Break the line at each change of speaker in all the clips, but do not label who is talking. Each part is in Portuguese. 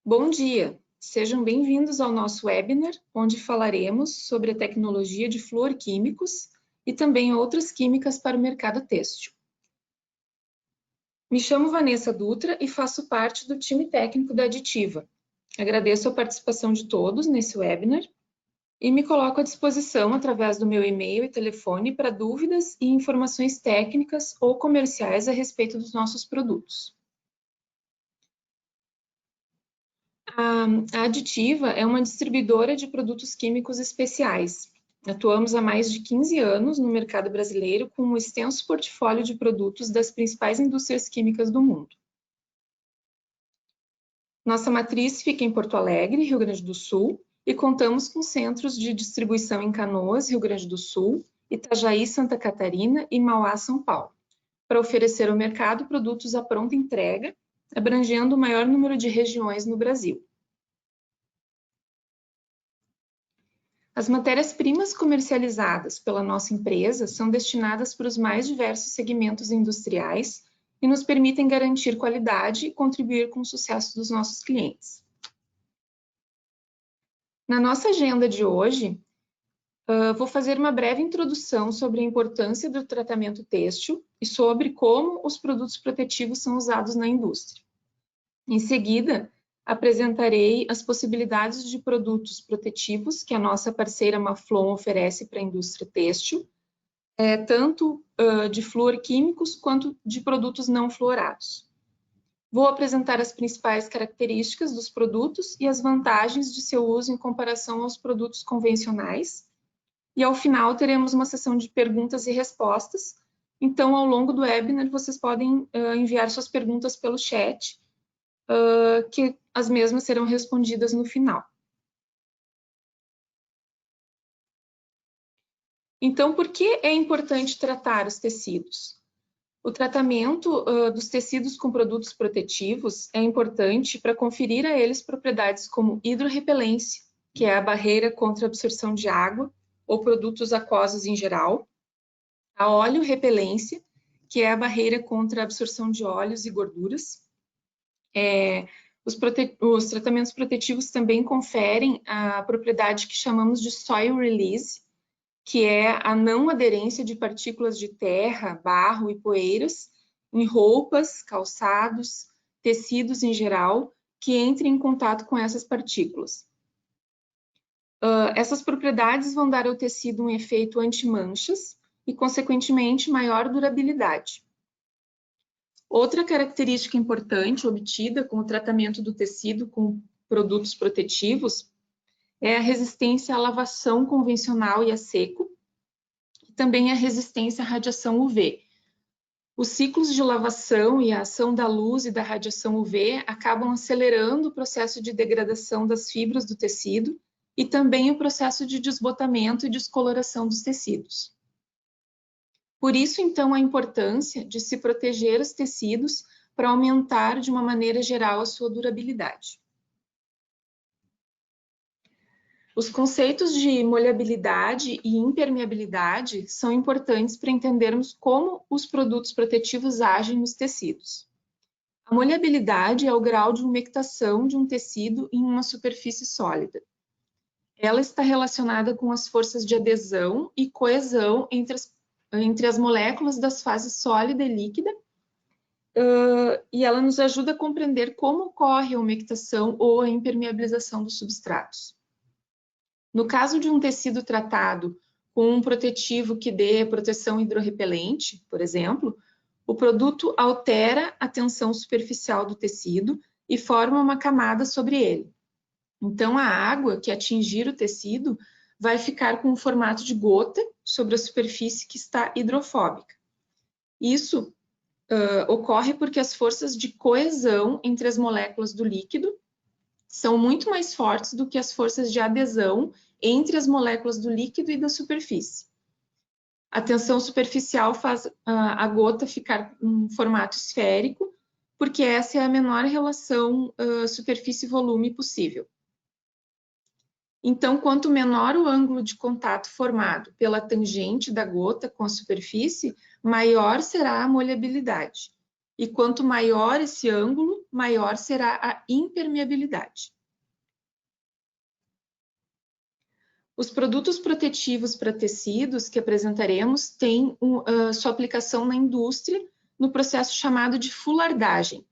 Bom dia, sejam bem-vindos ao nosso webinar, onde falaremos sobre a tecnologia de fluorquímicos e também outras químicas para o mercado têxtil. Me chamo Vanessa Dutra e faço parte do time técnico da Aditiva. Agradeço a participação de todos nesse webinar e me coloco à disposição através do meu e-mail e telefone para dúvidas e informações técnicas ou comerciais a respeito dos nossos produtos. A Aditiva é uma distribuidora de produtos químicos especiais. Atuamos há mais de 15 anos no mercado brasileiro com um extenso portfólio de produtos das principais indústrias químicas do mundo. Nossa matriz fica em Porto Alegre, Rio Grande do Sul, e contamos com centros de distribuição em Canoas, Rio Grande do Sul, Itajaí, Santa Catarina e Mauá, São Paulo, para oferecer ao mercado produtos à pronta entrega, abrangendo o maior número de regiões no Brasil. As matérias-primas comercializadas pela nossa empresa são destinadas para os mais diversos segmentos industriais e nos permitem garantir qualidade e contribuir com o sucesso dos nossos clientes. Na nossa agenda de hoje, vou fazer uma breve introdução sobre a importância do tratamento têxtil e sobre como os produtos protetivos são usados na indústria. Em seguida, apresentarei as possibilidades de produtos protetivos que a nossa parceira Maflon oferece para a indústria têxtil, tanto de fluorquímicos quanto de produtos não fluorados. Vou apresentar as principais características dos produtos e as vantagens de seu uso em comparação aos produtos convencionais. E ao final teremos uma sessão de perguntas e respostas. Então, ao longo do webinar, vocês podem enviar suas perguntas pelo chat, que as mesmas serão respondidas no final. Então, por que é importante tratar os tecidos? O tratamento dos tecidos com produtos protetivos é importante para conferir a eles propriedades como hidrorrepelência, que é a barreira contra a absorção de água ou produtos aquosos em geral, a óleo-repelência, que é a barreira contra a absorção de óleos e gorduras. Os tratamentos protetivos também conferem a propriedade que chamamos de soil release, que é a não aderência de partículas de terra, barro e poeiras em roupas, calçados, tecidos em geral, que entrem em contato com essas partículas. Essas propriedades vão dar ao tecido um efeito anti-manchas e, consequentemente, maior durabilidade. Outra característica importante obtida com o tratamento do tecido com produtos protetivos é a resistência à lavação convencional e a seco, e também a resistência à radiação UV. Os ciclos de lavação e a ação da luz e da radiação UV acabam acelerando o processo de degradação das fibras do tecido e também o processo de desbotamento e descoloração dos tecidos. Por isso, então, a importância de se proteger os tecidos para aumentar, de uma maneira geral, a sua durabilidade. Os conceitos de molhabilidade e impermeabilidade são importantes para entendermos como os produtos protetivos agem nos tecidos. A molhabilidade é o grau de umectação de um tecido em uma superfície sólida. Ela está relacionada com as forças de adesão e coesão entre as moléculas das fases sólida e líquida, e ela nos ajuda a compreender como ocorre a umectação ou a impermeabilização dos substratos. No caso de um tecido tratado com um protetivo que dê proteção hidrorrepelente, por exemplo, o produto altera a tensão superficial do tecido e forma uma camada sobre ele. Então, a água que atingir o tecido vai ficar com o formato de gota sobre a superfície que está hidrofóbica. Isso ocorre porque as forças de coesão entre as moléculas do líquido são muito mais fortes do que as forças de adesão entre as moléculas do líquido e da superfície. A tensão superficial faz a gota ficar em formato esférico, porque essa é a menor relação superfície-volume possível. Então, quanto menor o ângulo de contato formado pela tangente da gota com a superfície, maior será a molhabilidade. E quanto maior esse ângulo, maior será a impermeabilidade. Os produtos protetivos para tecidos que apresentaremos têm sua aplicação na indústria, no processo chamado de fulardagem,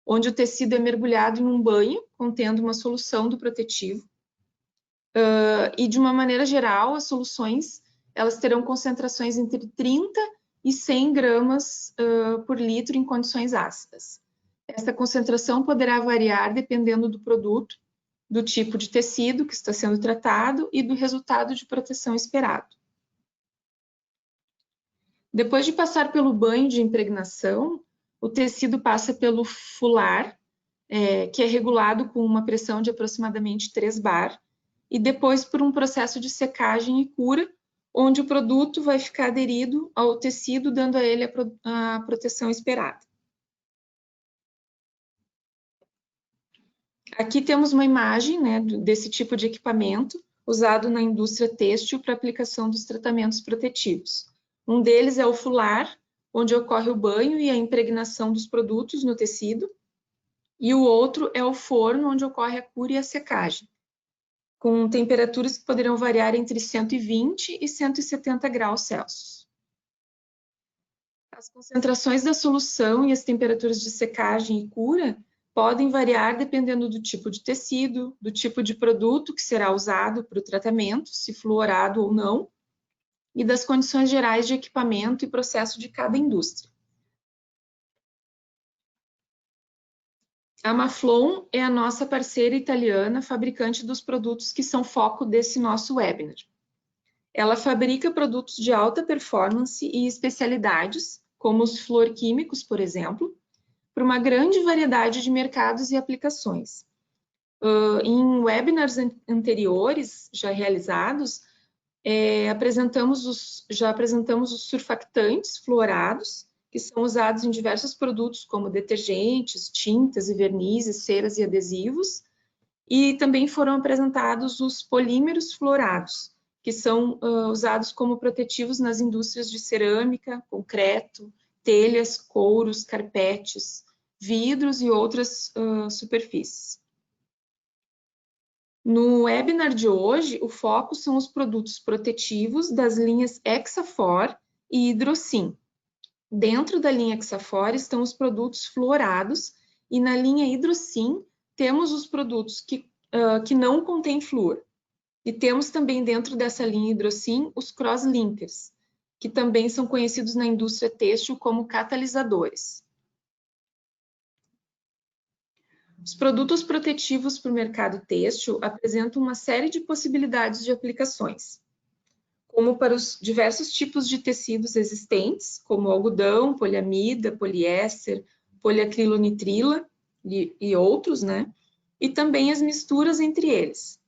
onde o tecido é mergulhado em um banho contendo uma solução do protetivo. E de uma maneira geral, as soluções elas terão concentrações entre 30 e 100 gramas por litro em condições ácidas. Essa concentração poderá variar dependendo do produto, do tipo de tecido que está sendo tratado e do resultado de proteção esperado. Depois de passar pelo banho de impregnação, o tecido passa pelo fular, que é regulado com uma pressão de aproximadamente 3 bar, e depois por um processo de secagem e cura, onde o produto vai ficar aderido ao tecido, dando a ele a proteção esperada. Aqui temos uma imagem, né, desse tipo de equipamento usado na indústria têxtil para aplicação dos tratamentos protetivos. Um deles é o fular, onde ocorre o banho e a impregnação dos produtos no tecido, e o outro é o forno, onde ocorre a cura e a secagem, com temperaturas que poderão variar entre 120 e 170 graus Celsius. As concentrações da solução e as temperaturas de secagem e cura podem variar dependendo do tipo de tecido, do tipo de produto que será usado para o tratamento, se fluorado ou não, e das condições gerais de equipamento e processo de cada indústria. A Maflon é a nossa parceira italiana, fabricante dos produtos que são foco desse nosso webinar. Ela fabrica produtos de alta performance e especialidades, como os fluorquímicos, por exemplo, para uma grande variedade de mercados e aplicações. Em webinars anteriores, já realizados, já apresentamos os surfactantes fluorados, que são usados em diversos produtos, como detergentes, tintas e vernizes, ceras e adesivos, e também foram apresentados os polímeros fluorados, que são usados como protetivos nas indústrias de cerâmica, concreto, telhas, couros, carpetes, vidros e outras superfícies. No webinar de hoje, o foco são os produtos protetivos das linhas Hexafor e Hidrocin. Dentro da linha Hexafor estão os produtos fluorados e na linha Hidrocin temos os produtos que não contêm flúor. E temos também dentro dessa linha Hidrocin os crosslinkers, que também são conhecidos na indústria têxtil como catalisadores. Os produtos protetivos para o mercado têxtil apresentam uma série de possibilidades de aplicações, como para os diversos tipos de tecidos existentes, como algodão, poliamida, poliéster, poliacrilonitrila e outros, né? E também as misturas entre eles,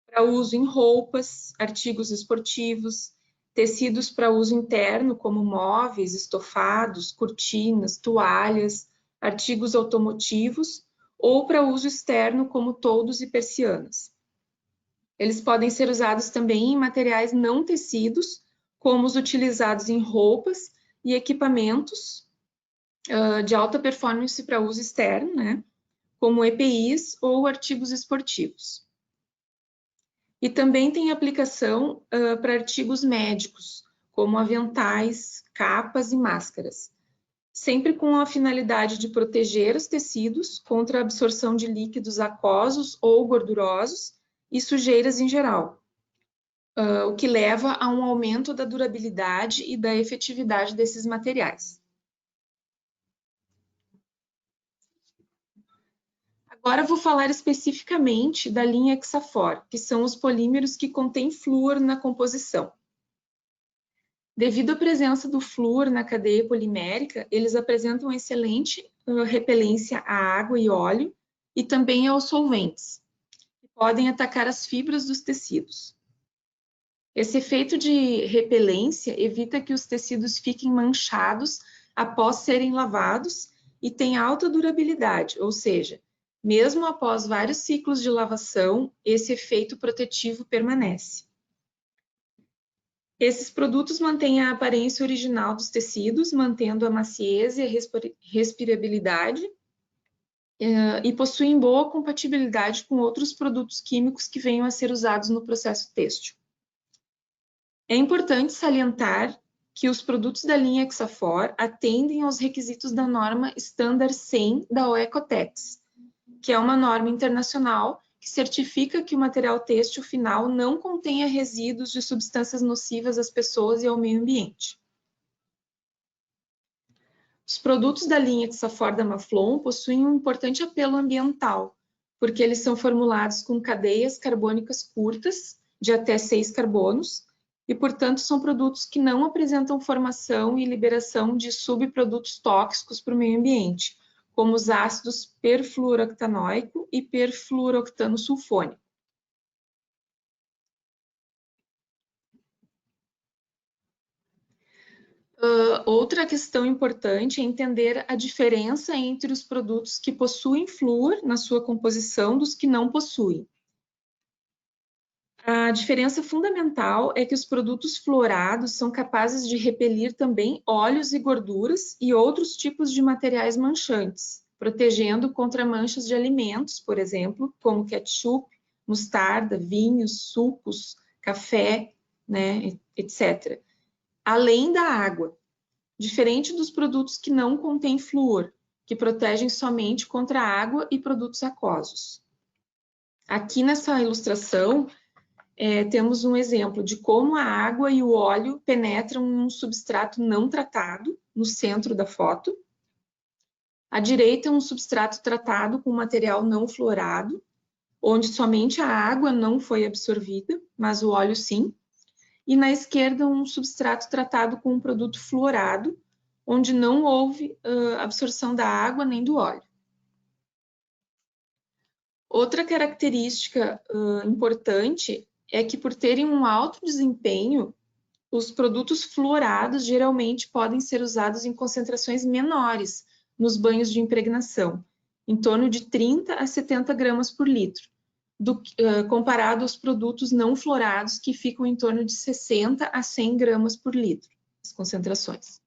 para uso em roupas, artigos esportivos, tecidos para uso interno, como móveis, estofados, cortinas, toalhas, artigos automotivos, ou para uso externo, como toldos e persianas. Eles podem ser usados também em materiais não tecidos, como os utilizados em roupas e equipamentos de alta performance para uso externo, né? Como EPIs ou artigos esportivos. E também tem aplicação para artigos médicos, como aventais, capas e máscaras, sempre com a finalidade de proteger os tecidos contra a absorção de líquidos aquosos ou gordurosos e sujeiras em geral, o que leva a um aumento da durabilidade e da efetividade desses materiais. Agora vou falar especificamente da linha Hexafor, que são os polímeros que contêm flúor na composição. Devido à presença do flúor na cadeia polimérica, eles apresentam excelente repelência à água e óleo e também aos solventes, que podem atacar as fibras dos tecidos. Esse efeito de repelência evita que os tecidos fiquem manchados após serem lavados e tem alta durabilidade, ou seja, mesmo após vários ciclos de lavação, esse efeito protetivo permanece. Esses produtos mantêm a aparência original dos tecidos, mantendo a maciez e a respirabilidade, e possuem boa compatibilidade com outros produtos químicos que venham a ser usados no processo têxtil. É importante salientar que os produtos da linha Exafor atendem aos requisitos da norma Standard 100 da OECOTEX, que é uma norma internacional que certifica que o material têxtil final não contenha resíduos de substâncias nocivas às pessoas e ao meio ambiente. Os produtos da linha Exafor da Maflon possuem um importante apelo ambiental, porque eles são formulados com cadeias carbônicas curtas, de até 6 carbonos, e, portanto, são produtos que não apresentam formação e liberação de subprodutos tóxicos para o meio ambiente, como os ácidos perfluoroctanoico e perfluoroctano sulfônico. Outra questão importante é entender a diferença entre os produtos que possuem flúor na sua composição dos que não possuem. A diferença fundamental é que os produtos fluorados são capazes de repelir também óleos e gorduras e outros tipos de materiais manchantes, protegendo contra manchas de alimentos, por exemplo, como ketchup, mostarda, vinhos, sucos, café, né, etc. Além da água, diferente dos produtos que não contêm flúor, que protegem somente contra a água e produtos aquosos. Aqui nessa ilustração, temos um exemplo de como a água e o óleo penetram em um substrato não tratado, no centro da foto. À direita, um substrato tratado com material não fluorado, onde somente a água não foi absorvida, mas o óleo sim. E na esquerda, um substrato tratado com um produto fluorado, onde não houve absorção da água nem do óleo. Outra característica importante é que, por terem um alto desempenho, os produtos fluorados geralmente podem ser usados em concentrações menores nos banhos de impregnação, em torno de 30 a 70 gramas por litro, comparado aos produtos não fluorados, que ficam em torno de 60 a 100 gramas por litro, as concentrações.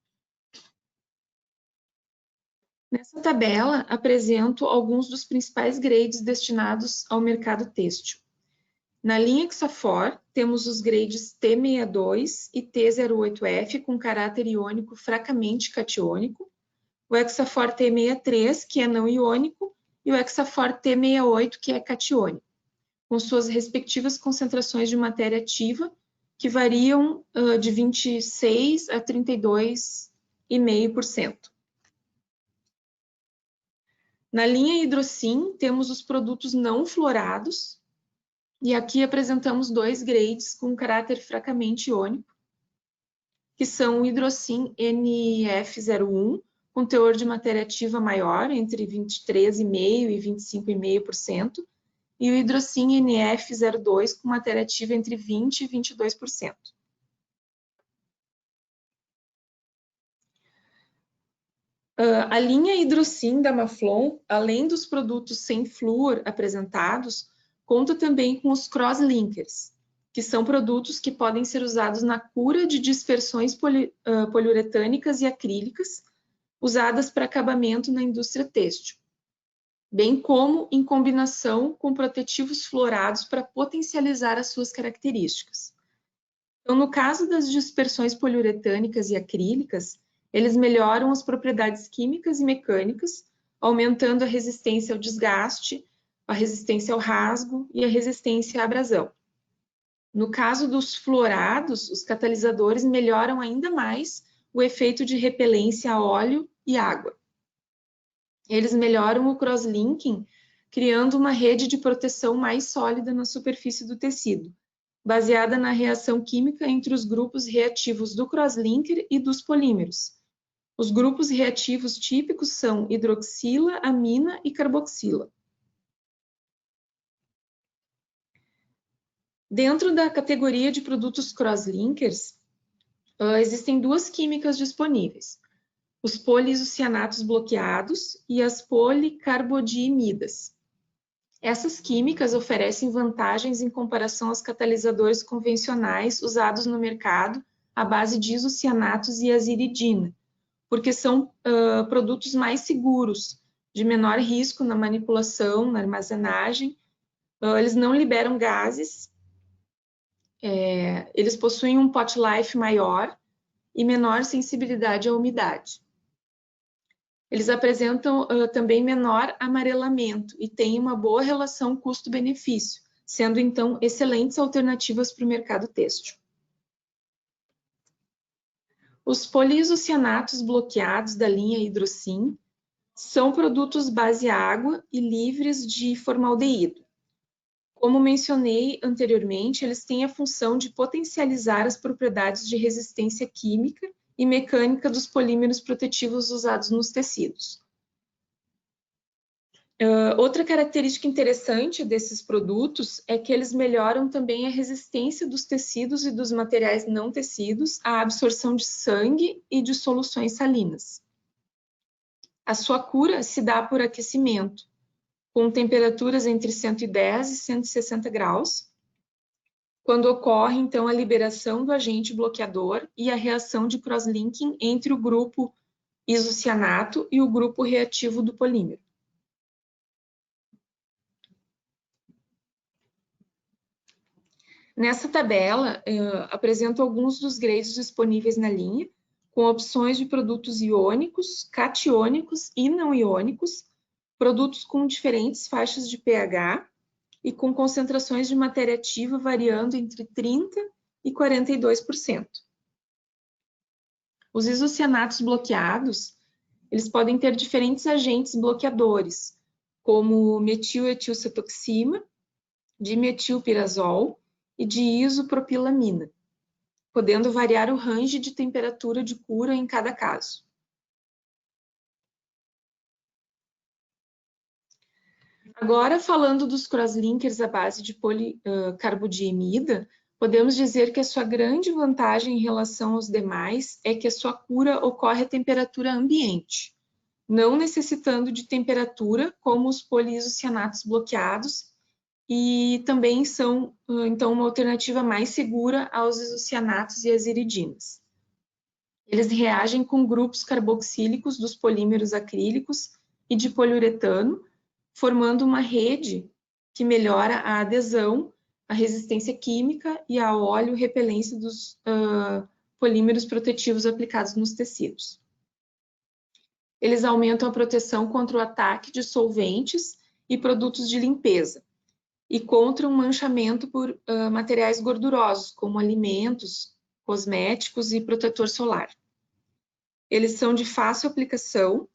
Nessa tabela, apresento alguns dos principais grades destinados ao mercado têxtil. Na linha Exafor, temos os grades T62 e T08F com caráter iônico fracamente catiônico, o Exafor T63, que é não iônico, e o Exafor T68, que é catiônico, com suas respectivas concentrações de matéria ativa, que variam de 26 a 32,5%. Na linha Hidrocin, temos os produtos não fluorados, e aqui apresentamos dois grades com caráter fracamente iônico, que são o Hidrocin NF01, com teor de matéria ativa maior, entre 23,5% e 25,5%, e o Hidrocin NF02, com matéria ativa entre 20% e 22%. A linha Hidrocin da Maflon, além dos produtos sem flúor apresentados, conta também com os crosslinkers, que são produtos que podem ser usados na cura de dispersões poliuretânicas e acrílicas, usadas para acabamento na indústria têxtil, bem como em combinação com protetivos fluorados para potencializar as suas características. Então, no caso das dispersões poliuretânicas e acrílicas, eles melhoram as propriedades químicas e mecânicas, aumentando a resistência ao desgaste, a resistência ao rasgo e a resistência à abrasão. No caso dos fluorados, os catalisadores melhoram ainda mais o efeito de repelência a óleo e água. Eles melhoram o crosslinking, criando uma rede de proteção mais sólida na superfície do tecido, baseada na reação química entre os grupos reativos do crosslinker e dos polímeros. Os grupos reativos típicos são hidroxila, amina e carboxila. Dentro da categoria de produtos crosslinkers, existem duas químicas disponíveis. os poliisocianatos bloqueados e as policarbodiimidas. Essas químicas oferecem vantagens em comparação aos catalisadores convencionais usados no mercado à base de isocianatos e aziridina, porque são produtos mais seguros, de menor risco na manipulação, na armazenagem, eles não liberam gases, eles possuem um pot life maior e menor sensibilidade à umidade. Eles apresentam também menor amarelamento e têm uma boa relação custo-benefício, sendo então excelentes alternativas para o mercado têxtil. Os poliisocianatos bloqueados da linha Hidrocin são produtos base água e livres de formaldeído. Como mencionei anteriormente, eles têm a função de potencializar as propriedades de resistência química e mecânica dos polímeros protetivos usados nos tecidos. Outra característica interessante desses produtos é que eles melhoram também a resistência dos tecidos e dos materiais não tecidos à absorção de sangue e de soluções salinas. A sua cura se dá por aquecimento, com temperaturas entre 110 e 160 graus, quando ocorre, então, a liberação do agente bloqueador e a reação de cross-linking entre o grupo isocianato e o grupo reativo do polímero. Nessa tabela, apresento alguns dos grades disponíveis na linha, com opções de produtos iônicos, catiônicos e não iônicos, produtos com diferentes faixas de pH e com concentrações de matéria ativa variando entre 30% e 42%. Os isocianatos bloqueados, eles podem ter diferentes agentes bloqueadores, como metiletilcetoxima, dimetilpirazol e de isopropilamina, podendo variar o range de temperatura de cura em cada caso. Agora, falando dos crosslinkers à base de policarbodiimida, podemos dizer que a sua grande vantagem em relação aos demais é que a sua cura ocorre a temperatura ambiente, não necessitando de temperatura como os poliisocianatos bloqueados, e também são, então, uma alternativa mais segura aos isocianatos e às iridinas. Eles reagem com grupos carboxílicos dos polímeros acrílicos e de poliuretano, formando uma rede que melhora a adesão, a resistência química e a óleo repelência dos polímeros protetivos aplicados nos tecidos. Eles aumentam a proteção contra o ataque de solventes e produtos de limpeza e contra um manchamento por materiais gordurosos, como alimentos, cosméticos e protetor solar. Eles são de fácil aplicação,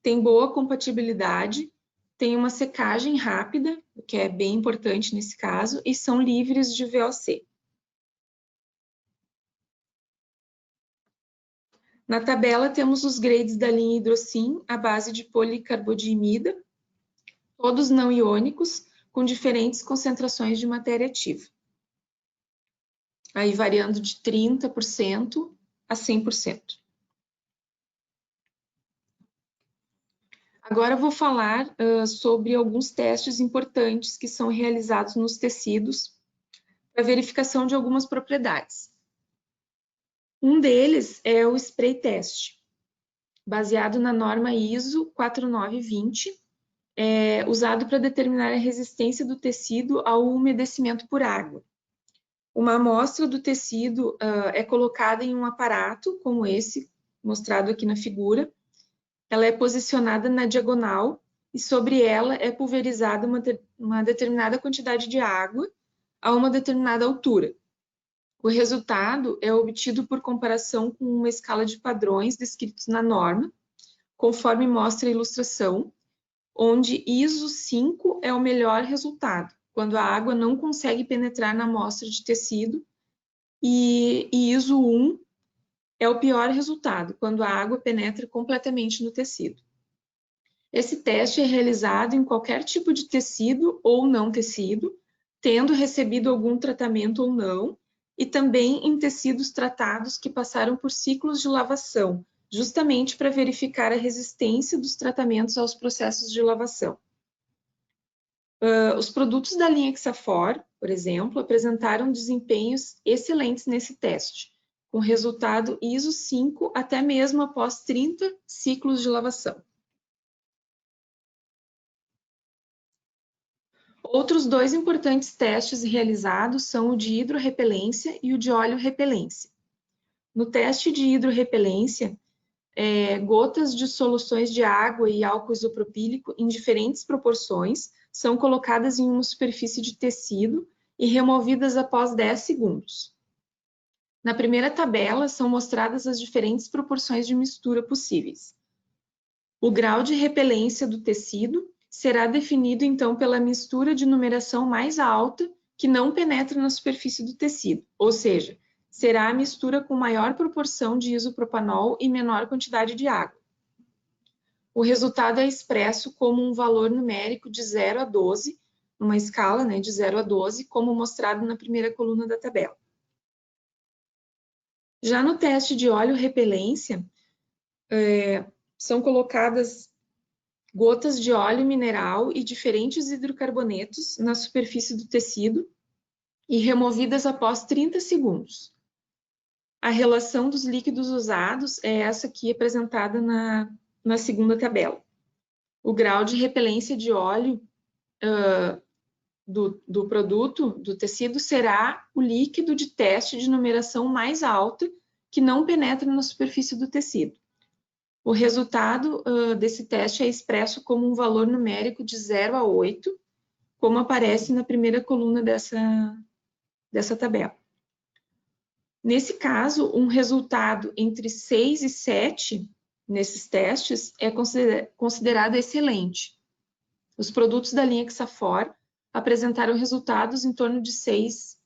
têm boa compatibilidade, têm uma secagem rápida, o que é bem importante nesse caso, e são livres de VOC. Na tabela temos os grades da linha Hidrocin à base de policarbodiimida, todos não iônicos, com diferentes concentrações de matéria ativa. Aí variando de 30% a 100%. Agora vou falar sobre alguns testes importantes que são realizados nos tecidos para verificação de algumas propriedades. Um deles é o spray test, baseado na norma ISO 4920, usado para determinar a resistência do tecido ao umedecimento por água. Uma amostra do tecido é colocada em um aparato, como esse, mostrado aqui na figura. Ela é posicionada na diagonal e sobre ela é pulverizada uma determinada quantidade de água a uma determinada altura. O resultado é obtido por comparação com uma escala de padrões descritos na norma, conforme mostra a ilustração, onde ISO 5 é o melhor resultado, quando a água não consegue penetrar na amostra de tecido, e ISO 1 é o pior resultado, quando a água penetra completamente no tecido. Esse teste é realizado em qualquer tipo de tecido ou não tecido, tendo recebido algum tratamento ou não, e também em tecidos tratados que passaram por ciclos de lavação, justamente para verificar a resistência dos tratamentos aos processos de lavação. Os produtos da linha Hexafor, por exemplo, apresentaram desempenhos excelentes nesse teste, com resultado ISO 5 até mesmo após 30 ciclos de lavação. Outros dois importantes testes realizados são o de hidrorrepelência e o de óleo repelência. No teste de hidrorrepelência, gotas de soluções de água e álcool isopropílico em diferentes proporções são colocadas em uma superfície de tecido e removidas após 10 segundos. Na primeira tabela são mostradas as diferentes proporções de mistura possíveis. O grau de repelência do tecido será definido então pela mistura de numeração mais alta que não penetra na superfície do tecido, ou seja, será a mistura com maior proporção de isopropanol e menor quantidade de água. O resultado é expresso como um valor numérico de 0 a 12, numa escala de 0 a 12, como mostrado na primeira coluna da tabela. Já no teste de óleo repelência, são colocadas gotas de óleo mineral e diferentes hidrocarbonetos na superfície do tecido e removidas após 30 segundos. A relação dos líquidos usados é essa aqui apresentada na segunda tabela. O grau de repelência de óleo do produto, do tecido, será o líquido de teste de numeração mais alta que não penetra na superfície do tecido. O resultado desse teste é expresso como um valor numérico de 0 a 8, como aparece na primeira coluna dessa tabela. Nesse caso, um resultado entre 6 e 7 nesses testes é considerado excelente. Os produtos da linha Hexafor apresentaram resultados em torno de 6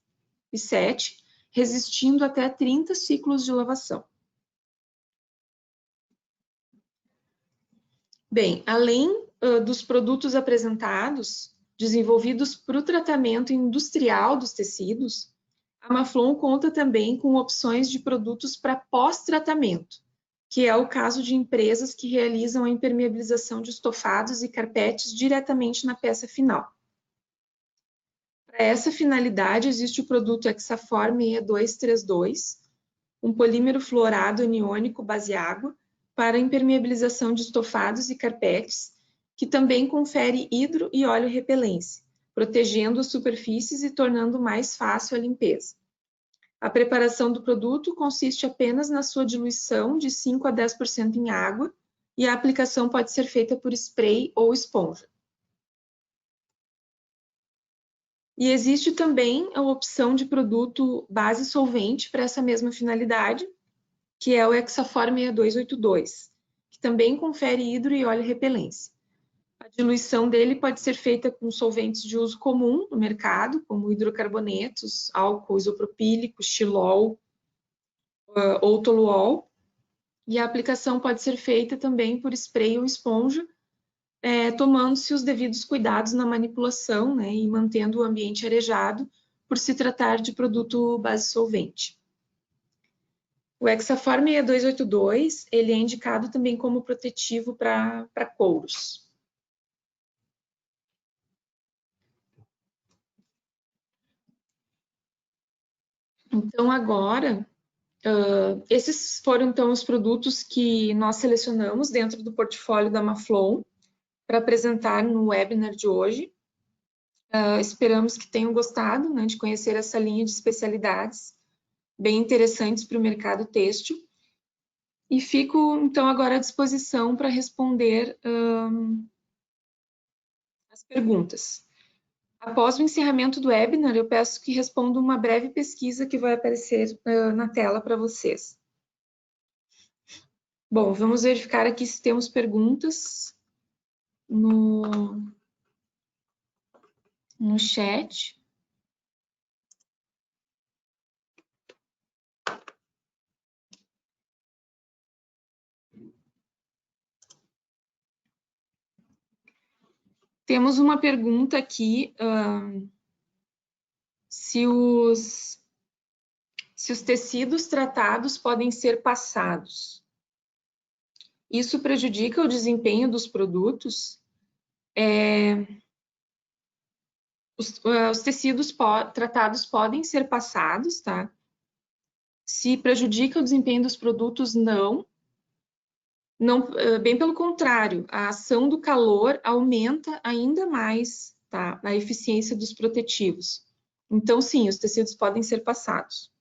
e 7, resistindo até 30 ciclos de lavação. Bem, além dos produtos apresentados, desenvolvidos para o tratamento industrial dos tecidos, a Maflon conta também com opções de produtos para pós-tratamento, que é o caso de empresas que realizam a impermeabilização de estofados e carpetes diretamente na peça final. Para essa finalidade, existe o produto Hexafor 6232, um polímero fluorado aniônico base água, para impermeabilização de estofados e carpetes, que também confere hidro e óleo repelência, protegendo as superfícies e tornando mais fácil a limpeza. A preparação do produto consiste apenas na sua diluição de 5 a 10% em água e a aplicação pode ser feita por spray ou esponja. E existe também a opção de produto base solvente para essa mesma finalidade, que é o Hexafor 6282, que também confere hidro e óleo repelência. A diluição dele pode ser feita com solventes de uso comum no mercado, como hidrocarbonetos, álcool isopropílico, xilol ou toluol, e a aplicação pode ser feita também por spray ou esponja, tomando-se os devidos cuidados na manipulação, e mantendo o ambiente arejado, por se tratar de produto base solvente. O Hexafor 6282, ele é indicado também como protetivo para couros. Então, agora, esses foram, então, os produtos que nós selecionamos dentro do portfólio da Maflon para apresentar no webinar de hoje. Esperamos que tenham gostado, de conhecer essa linha de especialidades bem interessantes para o mercado têxtil. E fico, então, agora à disposição para responder as perguntas. Após o encerramento do webinar, eu peço que respondam uma breve pesquisa que vai aparecer na tela para vocês. Bom, vamos verificar aqui se temos perguntas no chat. Temos uma pergunta aqui, se os tecidos tratados podem ser passados. isso prejudica o desempenho dos produtos, os tecidos tratados podem ser passados, tá? Se prejudica o desempenho dos produtos, não, bem pelo contrário, a ação do calor aumenta ainda mais, tá, a eficiência dos protetivos. Então, sim, os tecidos podem ser passados.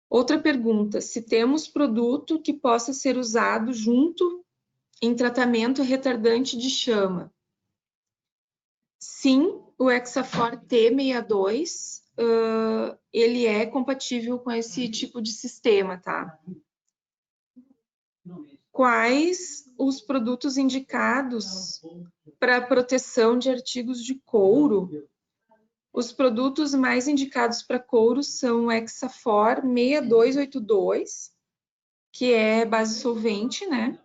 Outra pergunta, se temos produto que possa ser usado junto em tratamento retardante de chama. Sim, o Hexafor T62, ele é compatível com esse tipo de sistema, tá? Quais os produtos indicados para proteção de artigos de couro? Os produtos mais indicados para couro são o Hexafor 6282, que é base solvente, né?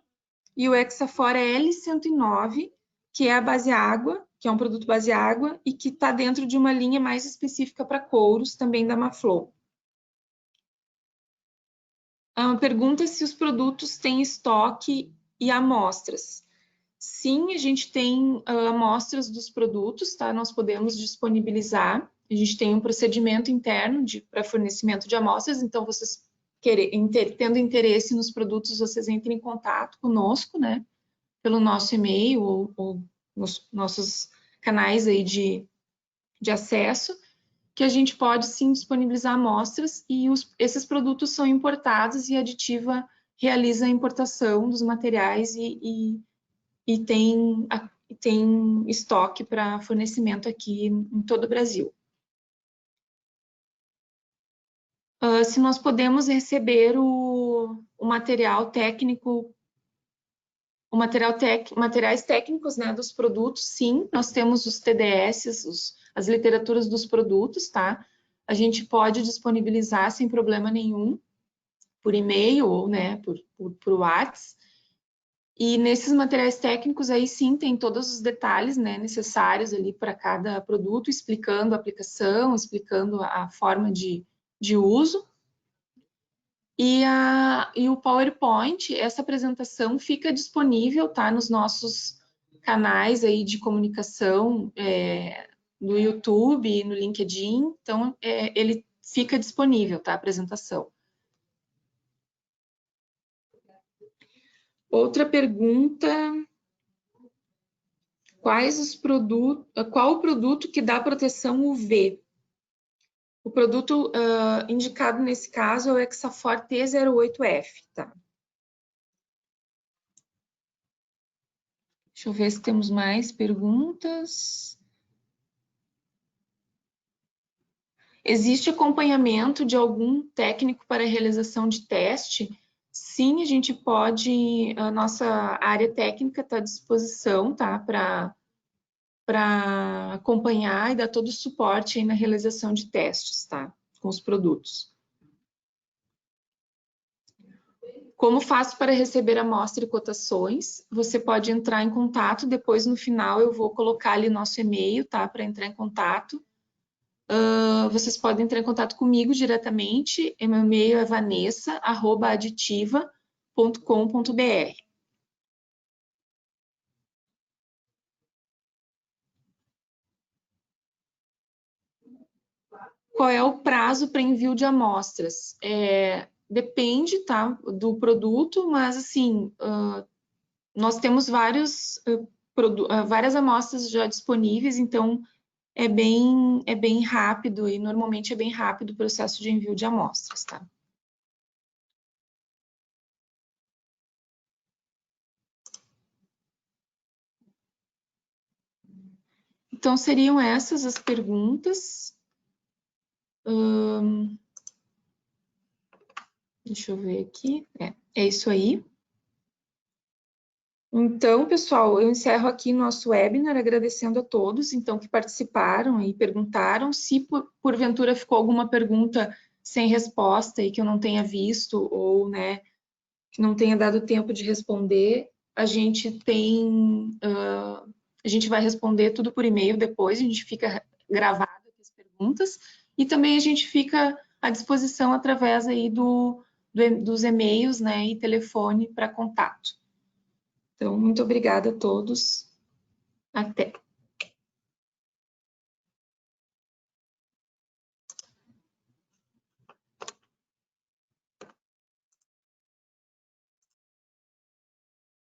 E o Hexafor L109, que é a base água, que é um produto base água e que está dentro de uma linha mais específica para couros, também da Maflow. Pergunta se os produtos têm estoque e amostras. Sim, a gente tem amostras dos produtos, tá? Nós podemos disponibilizar. A gente tem um procedimento interno para fornecimento de amostras, então vocês tendo interesse nos produtos, vocês entrem em contato conosco, né? Pelo nosso e-mail ou nos nossos canais aí de acesso, que a gente pode sim disponibilizar amostras e esses produtos são importados e a Aditiva realiza a importação dos materiais e tem estoque para fornecimento aqui em todo o Brasil. Se nós podemos receber o material técnico, materiais técnicos, né, dos produtos, sim, nós temos os TDS, as literaturas dos produtos, tá? A gente pode disponibilizar sem problema nenhum, por e-mail ou, né, por WhatsApp. E nesses materiais técnicos aí sim tem todos os detalhes, né, necessários ali para cada produto, explicando a aplicação, explicando a forma de uso. E o PowerPoint, essa apresentação fica disponível, tá, nos nossos canais aí de comunicação, no YouTube e no LinkedIn, então ele fica disponível, tá, a apresentação. Outra pergunta, qual o produto que dá proteção UV? O produto indicado nesse caso é o Hexafor T08F, tá? Deixa eu ver se temos mais perguntas. Existe acompanhamento de algum técnico para a realização de teste? Sim, a gente pode, a nossa área técnica está à disposição, tá? Para acompanhar e dar todo o suporte aí na realização de testes, tá? Com os produtos. Como faço para receber amostra e cotações? Você pode entrar em contato, depois no final eu vou colocar ali nosso e-mail, tá? Para entrar em contato. Vocês podem entrar em contato comigo diretamente. Meu e-mail é vanessa@aditiva.com.br. Qual é o prazo para envio de amostras? Depende, tá, do produto, mas assim, nós temos várias amostras já disponíveis, então é bem rápido e normalmente é bem rápido o processo de envio de amostras, tá? Então seriam essas as perguntas. Deixa eu ver aqui. É isso aí. Então, pessoal, eu encerro aqui nosso webinar agradecendo a todos, então, que participaram e perguntaram. Se porventura ficou alguma pergunta sem resposta e que eu não tenha visto ou, né, que não tenha dado tempo de responder, a gente vai responder tudo por e-mail depois, a gente fica gravado as perguntas e também a gente fica à disposição através aí do dos e-mails, né, e telefone para contato. Então, muito obrigada a todos. Até.